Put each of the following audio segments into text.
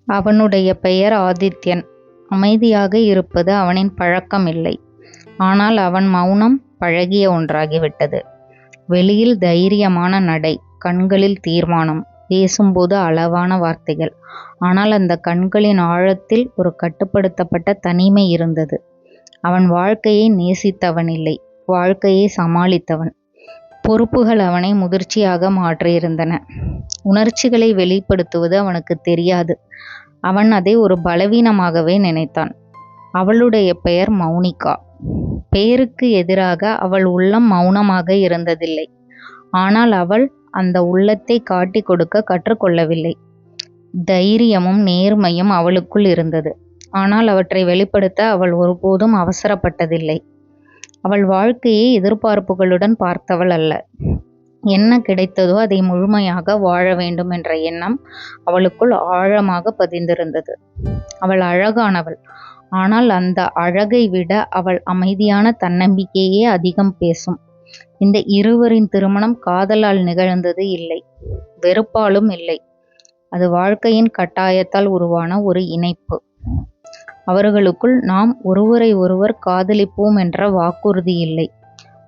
அவனுடைய பெயர் ஆதித்யன். அமைதியாக இருப்பது அவனின் பழக்கமில்லை. ஆனால் அவன் மௌனம் பழகிய ஒன்றாகிவிட்டது. வெளியில் தைரியமான நடை, கண்களில் தீர்மானம், பேசும்போது அளவான வார்த்தைகள். ஆனால் அந்த கண்களின் ஆழத்தில் ஒரு கட்டுப்படுத்தப்பட்ட தனிமை இருந்தது. அவன் வாழ்க்கையை நேசித்தவன் இல்லை, வாழ்க்கையை சமாளித்தவன். பொறுப்புகள் அவனை முதிர்ச்சியாக மாற்றியிருந்தன. உணர்ச்சிகளை வெளிப்படுத்துவது அவனுக்கு தெரியாது. அவன் அதை ஒரு பலவீனமாகவே நினைத்தான். அவளுடைய பெயர் மௌனிகா. பெயருக்கு எதிராக அவள் உள்ளம் மௌனமாக இருந்ததில்லை. ஆனால் அவள் அந்த உள்ளத்தை காட்டிக் கொடுக்க கற்றுக்கொள்ளவில்லை. தைரியமும் நேர்மையும் அவளுக்குள் இருந்தது. ஆனால் அவற்றை வெளிப்படுத்த அவள் ஒருபோதும் அவசரப்பட்டதில்லை. அவள் வாழ்க்கையை எதிர்பார்ப்புகளுடன் பார்த்தவள் அல்ல. என்ன கிடைத்ததோ அதை முழுமையாக வாழ வேண்டும் என்ற எண்ணம் அவளுக்குள் ஆழமாக பதிந்திருந்தது. அவள் அழகானவள். ஆனால் அந்த அழகை விட அவள் அமைதியான தன்னம்பிக்கையே அதிகம் பேசும். இந்த இருவரின் திருமணம் காதலால் நிகழ்ந்தது இல்லை, வெறுப்பாலும் இல்லை. அது வாழ்க்கையின் கட்டாயத்தால் உருவான ஒரு இணைப்பு. அவர்களுக்குள் நாம் ஒருவரை ஒருவர் காதலிப்போம் என்ற வாக்குறுதி இல்லை.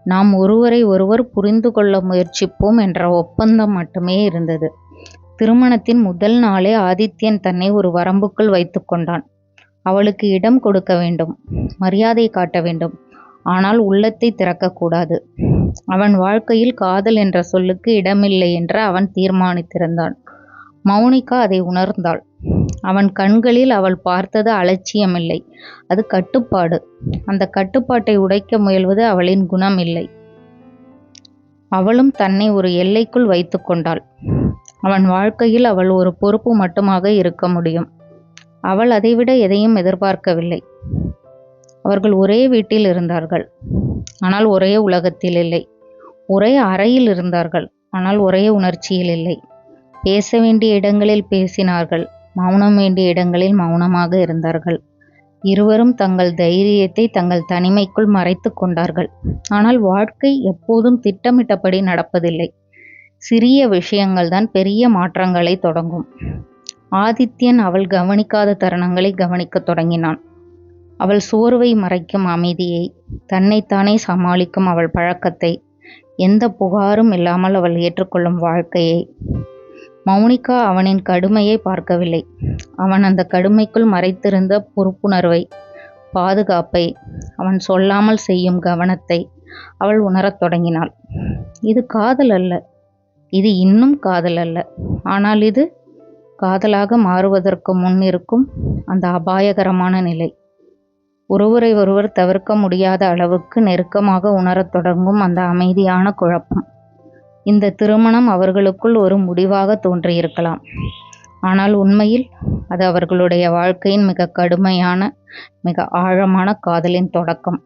நாம் ஒருவரை ஒருவர் புரிந்து கொள்ள முயற்சிப்போம் என்ற ஒப்பந்தம் மட்டுமே இருந்தது. திருமணத்தின் முதல் நாளே ஆதித்யன் தன்னை ஒரு வரம்புக்குள் வைத்து கொண்டான். அவளுக்கு இடம் கொடுக்க வேண்டும், மரியாதை காட்ட வேண்டும், ஆனால் உள்ளத்தை திறக்கக்கூடாது. அவன் வாழ்க்கையில் காதல் என்ற சொல்லுக்கு இடமில்லை என்று அவன் தீர்மானித்திருந்தான். மௌனிகா அதை உணர்ந்தாள். அவன் கண்களில் அவள் பார்த்தது அலட்சியமில்லை, அது கட்டுப்பாடு. அந்த கட்டுப்பாட்டை உடைக்க முயல்வது அவளின் குணம் இல்லை. அவளும் தன்னை ஒரு எல்லைக்குள் வைத்து கொண்டாள். அவன் வாழ்க்கையில் அவள் ஒரு பொறுப்பு மட்டுமாக இருக்க முடியும். அவள் அதைவிட எதையும் எதிர்பார்க்கவில்லை. அவர்கள் ஒரே வீட்டில் இருந்தார்கள், ஆனால் ஒரே உலகத்தில் இல்லை. ஒரே அறையில் இருந்தார்கள், ஆனால் ஒரே உணர்ச்சியில் இல்லை. பேச வேண்டிய இடங்களில் பேசினார்கள், மௌனம் வேண்டிய இடங்களில் மௌனமாக இருந்தார்கள். இருவரும் தங்கள் தைரியத்தை தங்கள் தனிமைக்குள் மறைத்து கொண்டார்கள். ஆனால் வாழ்க்கை எப்போதும் திட்டமிட்டபடி நடப்பதில்லை. சிறிய விஷயங்கள் தான் பெரிய மாற்றங்களை தொடங்கும். ஆதித்யன் அவள் கவனிக்காத தருணங்களை கவனிக்க தொடங்கினான். அவள் சோர்வை மறைக்கும் அமைதியை, தன்னைத்தானே சமாளிக்கும் அவள் பழக்கத்தை, எந்த புகாரும் இல்லாமல் அவள் ஏற்றுக்கொள்ளும் வாழ்க்கையை. மௌனிகா அவனின் கடுமையை பார்க்கவில்லை. அவன் அந்த கடுமைக்குள் மறைத்திருந்த பொறுப்புணர்வை, பாதுகாப்பை, அவன் சொல்லாமல் செய்யும் கவனத்தை அவள் உணரத் தொடங்கினாள். இது காதல் அல்ல, இது இன்னும் காதல் அல்ல. ஆனால் இது காதலாக மாறுவதற்கு முன் இருக்கும் அந்த அபாயகரமான நிலை. ஒருவரை ஒருவர் தவிர்க்க முடியாத அளவுக்கு நெருக்கமாக உணரத் தொடங்கும் அந்த அமைதியான குழப்பம். இந்த திருமணம் அவர்களுக்குள் ஒரு முடிவாக தோன்றியிருக்கலாம். ஆனால் உண்மையில் அது அவர்களுடைய வாழ்க்கையின் மிக கடுமையான, மிக ஆழமான காதலின் தொடக்கம்.